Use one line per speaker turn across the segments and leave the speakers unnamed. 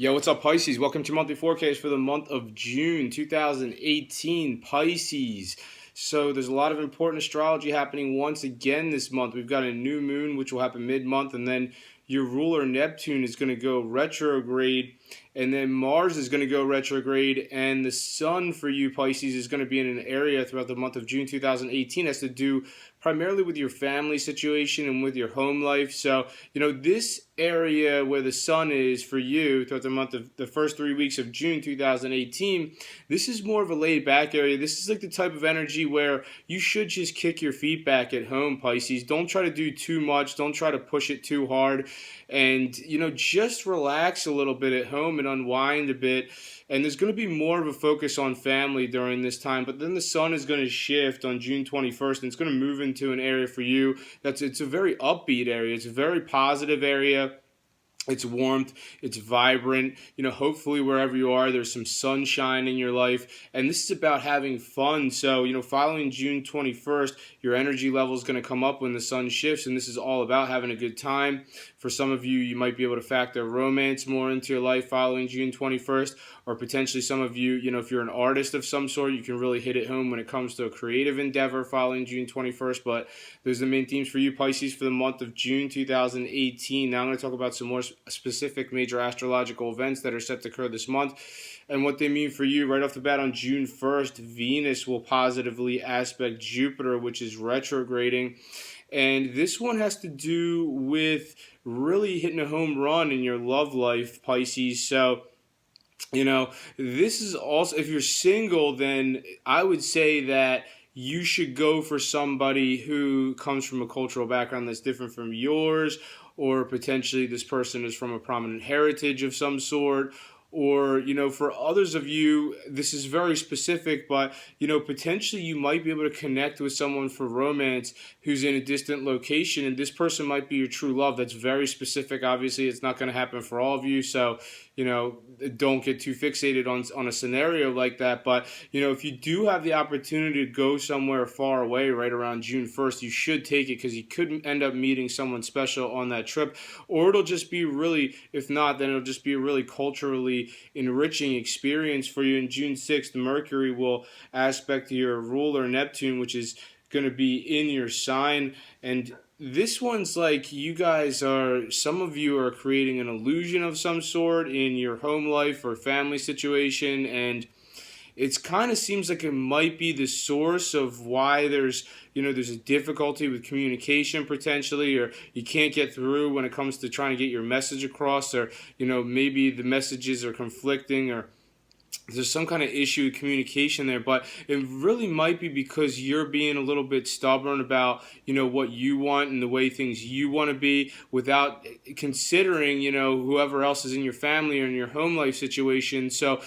Yo, what's up, Pisces? Welcome to your monthly forecast for the month of June 2018, Pisces. So there's a lot of important astrology happening once again this month. We've got a new moon, which will happen mid-month, and then your ruler Neptune is going to go retrograde, and then Mars is going to go retrograde, and the Sun for you, Pisces, is going to be in an area throughout the month of June 2018. It has to do primarily with your family situation and with your home life. So, this area where the Sun is for you throughout the month of the first 3 weeks of June 2018, this is more of a laid back area. This is like the type of energy where you should just kick your feet back at home, Pisces. Don't try to do too much. Don't try to push it too hard. And, just relax a little bit at home and unwind a bit. And there's going to be more of a focus on family during this time. But then the Sun is going to shift on June 21st, and it's going to move into an area for you it's a very upbeat area. It's a very positive area. It's warmth, it's vibrant, hopefully wherever you are, there's some sunshine in your life, and this is about having fun. So, following June 21st, your energy level is going to come up when the sun shifts, and this is all about having a good time. For some of you, you might be able to factor romance more into your life following June 21st, or potentially some of you, if you're an artist of some sort, you can really hit it home when it comes to a creative endeavor following June 21st, but those are the main themes for you, Pisces, for the month of June 2018. Now I'm going to talk about some more specific major astrological events that are set to occur this month and what they mean for you. Right off the bat, on June 1st, Venus will positively aspect Jupiter, which is retrograding. And this one has to do with really hitting a home run in your love life, Pisces. So, this is also, if you're single, then I would say that you should go for somebody who comes from a cultural background that's different from yours, or potentially this person is from a prominent heritage of some sort. Or, for others of you, this is very specific, but, potentially you might be able to connect with someone for romance who's in a distant location, and this person might be your true love. That's very specific. Obviously, it's not going to happen for all of you, so, don't get too fixated on a scenario like that. But, if you do have the opportunity to go somewhere far away right around June 1st, you should take it, because you could end up meeting someone special on that trip, or it'll just be really, if not, then it'll just be a really culturally enriching experience for you. In June 6th, Mercury will aspect your ruler Neptune, which is going to be in your sign. And this one's like, some of you are creating an illusion of some sort in your home life or family situation, and it kind of seems like it might be the source of why there's a difficulty with communication potentially, or you can't get through when it comes to trying to get your message across, or, maybe the messages are conflicting, or there's some kind of issue with communication there. But it really might be because you're being a little bit stubborn about, what you want and the way things you want to be, without considering, whoever else is in your family or in your home life situation. So,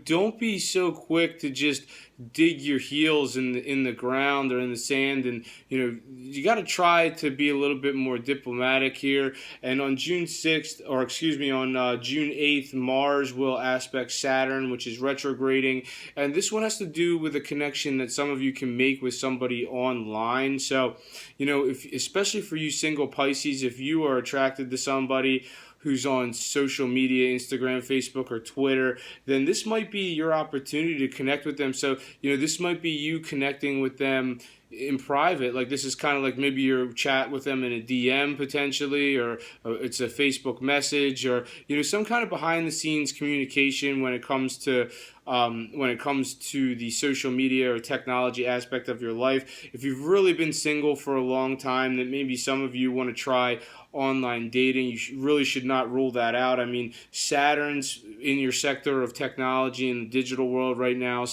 don't be so quick to just dig your heels in the ground or in the sand, and you got to try to be a little bit more diplomatic here. And on June 6th, or excuse me, on June 8th, Mars will aspect Saturn, which is retrograding, and this one has to do with a connection that some of you can make with somebody online. So, especially for you single Pisces, if you are attracted to somebody who's on social media, Instagram, Facebook, or Twitter, then this might be your opportunity to connect with them. So, this might be you connecting with them in private. Like, this is kind of like maybe you chat with them in a DM potentially, or it's a Facebook message, or, some kind of behind the scenes communication when it comes to the social media or technology aspect of your life. If you've really been single for a long time, then maybe some of you want to try online dating. You really should not rule that out. I mean, Saturn's in your sector of technology and the digital world right now,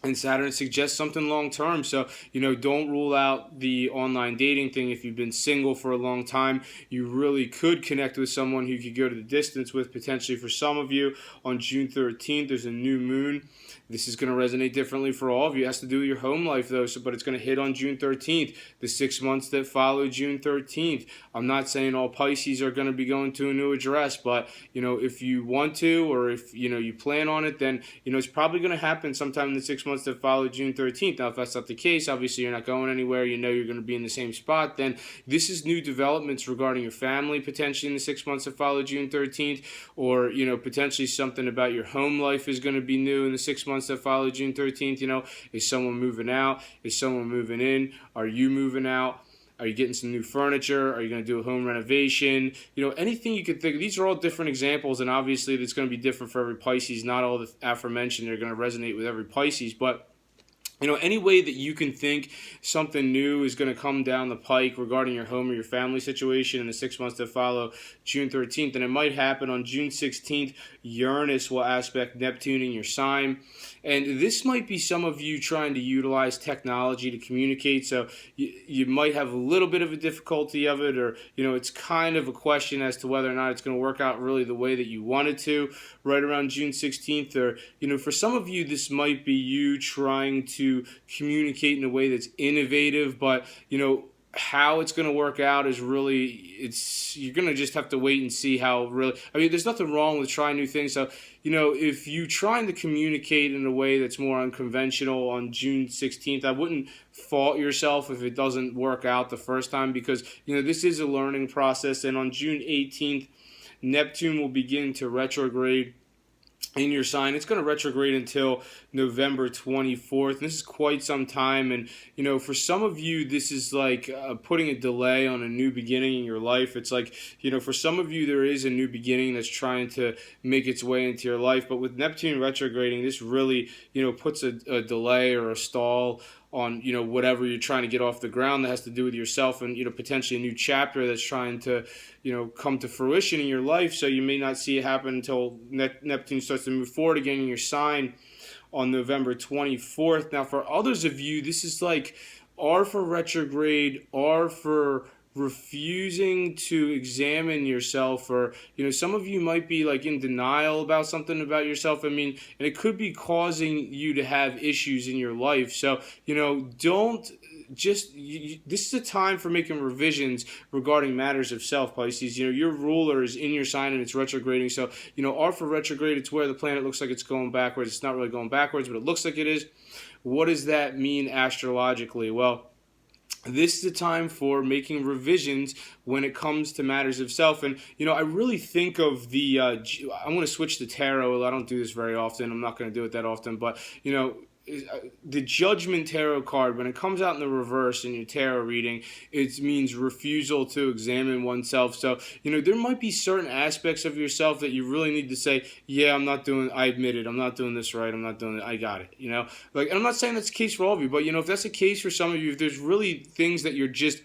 and Saturn suggests something long term. So, don't rule out the online dating thing. If you've been single for a long time, you really could connect with someone who you could go to the distance with, potentially for some of you. On June 13th, there's a new moon. This is going to resonate differently for all of you. It has to do with your home life, though, but it's going to hit on June 13th, the 6 months that follow June 13th. I'm not saying all Pisces are going to be going to a new address, but, if you want to, or if, you plan on it, then, it's probably going to happen sometime in the 6 6 months that follow June 13th. Now, if that's not the case, obviously you're not going anywhere, you know you're going to be in the same spot, then this is new developments regarding your family potentially in the 6 months that follow June 13th, or, potentially something about your home life is going to be new in the 6 months that follow June 13th. Is someone moving out? Is someone moving in? Are you moving out? Are you getting some new furniture? Are you going to do a home renovation? Anything you could think of. These are all different examples, and obviously it's going to be different for every Pisces. Not all the aforementioned are going to resonate with every Pisces, but any way that you can think something new is going to come down the pike regarding your home or your family situation in the 6 months that follow June 13th, and it might happen on June 16th. Uranus will aspect Neptune in your sign, and this might be some of you trying to utilize technology to communicate, so you might have a little bit of a difficulty of it, or it's kind of a question as to whether or not it's going to work out really the way that you want it to right around June 16th, or for some of you this might be you trying to communicate in a way that's innovative, but how it's going to work out is really, you're going to just have to wait and see how really, there's nothing wrong with trying new things. So, if you're trying to communicate in a way that's more unconventional on June 16th, I wouldn't fault yourself if it doesn't work out the first time, because, this is a learning process. And on June 18th, Neptune will begin to retrograde in your sign. It's going to retrograde until November 24th. And this is quite some time. And, for some of you, this is like putting a delay on a new beginning in your life. It's like, for some of you, there is a new beginning that's trying to make its way into your life. But with Neptune retrograding, this really, puts a delay or a stall on whatever you're trying to get off the ground that has to do with yourself, and potentially a new chapter that's trying to come to fruition in your life. So you may not see it happen until Neptune starts to move forward again in your sign on November 24th. Now, for others of you, this is like R for retrograde, R for refusing to examine yourself, or some of you might be like in denial about something about yourself. And it could be causing you to have issues in your life. So don't just this is a time for making revisions regarding matters of self, Pisces. Your ruler is in your sign and it's retrograding. So R for retrograde, it's where the planet looks like it's going backwards. It's not really going backwards, but it looks like it is. What does that mean astrologically? Well, this is the time for making revisions when it comes to matters of self. And, I really think of the, I'm going to switch to tarot. I don't do this very often. I'm not going to do it that often. But, the Judgment Tarot card, when it comes out in the reverse in your tarot reading, it means refusal to examine oneself. So, there might be certain aspects of yourself that you really need to say, yeah, I admit it, I'm not doing this right, I'm not doing it, I got it, and I'm not saying that's the case for all of you, but, if that's the case for some of you, if there's really things that you're just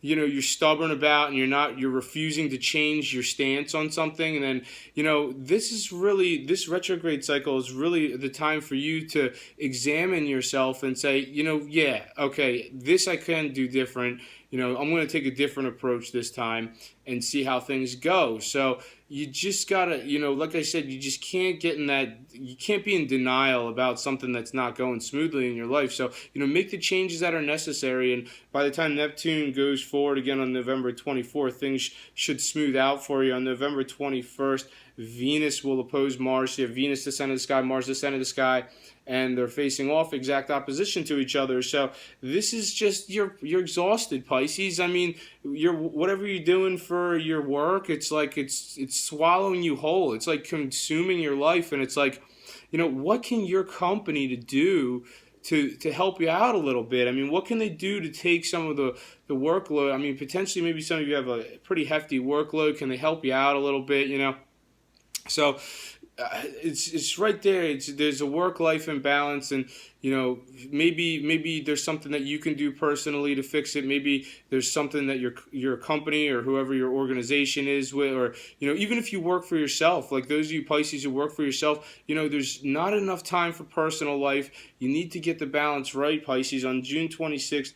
you're stubborn about, and you're refusing to change your stance on something, and then, this retrograde cycle is really the time for you to examine yourself and say, yeah, okay, this I can do different. I'm going to take a different approach this time and see how things go. So you just gotta, like I said, you just can't you can't be in denial about something that's not going smoothly in your life. So, make the changes that are necessary. And by the time Neptune goes forward again on November 24th, things should smooth out for you. On November 21st, Venus will oppose Mars. You have Venus, the center of the sky, Mars, the center of the sky, and they're facing off exact opposition to each other. So this is just, you're exhausted, Pisces. Whatever you're doing for your work, it's like it's swallowing you whole. It's like consuming your life, and it's like, what can your company do to help you out a little bit? What can they do to take some of the workload? Potentially maybe some of you have a pretty hefty workload. Can they help you out a little bit, So it's right there. There's a work-life imbalance, and maybe there's something that you can do personally to fix it. Maybe there's something that your company or whoever your organization is with, or even if you work for yourself, like those of you Pisces who work for yourself, there's not enough time for personal life. You need to get the balance right, Pisces. On June 26th,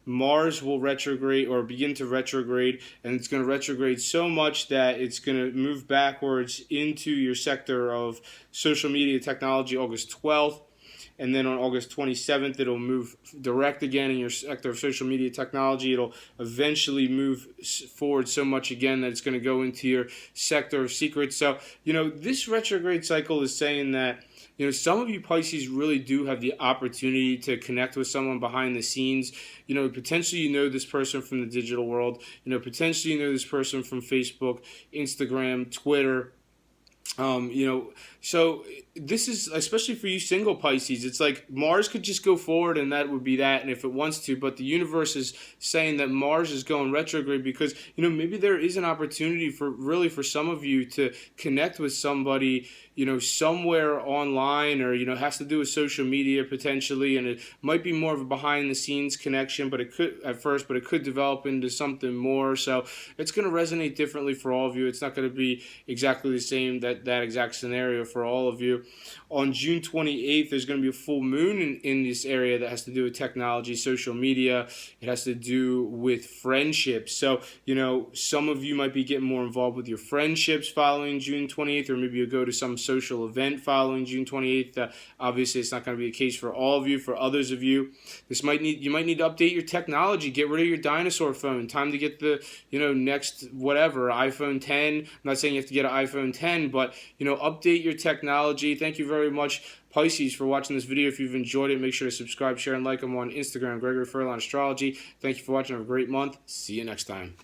Mars will retrograde or begin to retrograde, and it's going to retrograde so much that it's going to move backwards into your sector of social media technology August 12th. and then on August 27th, it'll move direct again in your sector of social media technology. It'll eventually move forward so much again that it's going to go into your sector of secrets. So, this retrograde cycle is saying that, some of you Pisces really do have the opportunity to connect with someone behind the scenes. Potentially this person from the digital world. Potentially this person from Facebook, Instagram, Twitter. So this is especially for you single Pisces. It's like Mars could just go forward and that would be that, and if it wants to, but the universe is saying that Mars is going retrograde because maybe there is an opportunity for some of you to connect with somebody somewhere online, or has to do with social media potentially, and it might be more of a behind the scenes connection, but it could develop into something more. So it's going to resonate differently for all of you. It's not going to be exactly the same that exact scenario for all of you. On June 28th, there's going to be a full moon in this area that has to do with technology, social media. It has to do with friendships. So, some of you might be getting more involved with your friendships following June 28th, or maybe you'll go to some social event following June 28th. Obviously, it's not going to be the case for all of you. For others of you, you might need to update your technology. Get rid of your dinosaur phone. Time to get the, next whatever, iPhone 10. I'm not saying you have to get an iPhone 10, but, update your technology. Thank you very much, Pisces, for watching this video. If you've enjoyed it, make sure to subscribe, share, and like them on Instagram, Gregory Furlan Astrology. Thank you for watching. Have a great month. See you next time.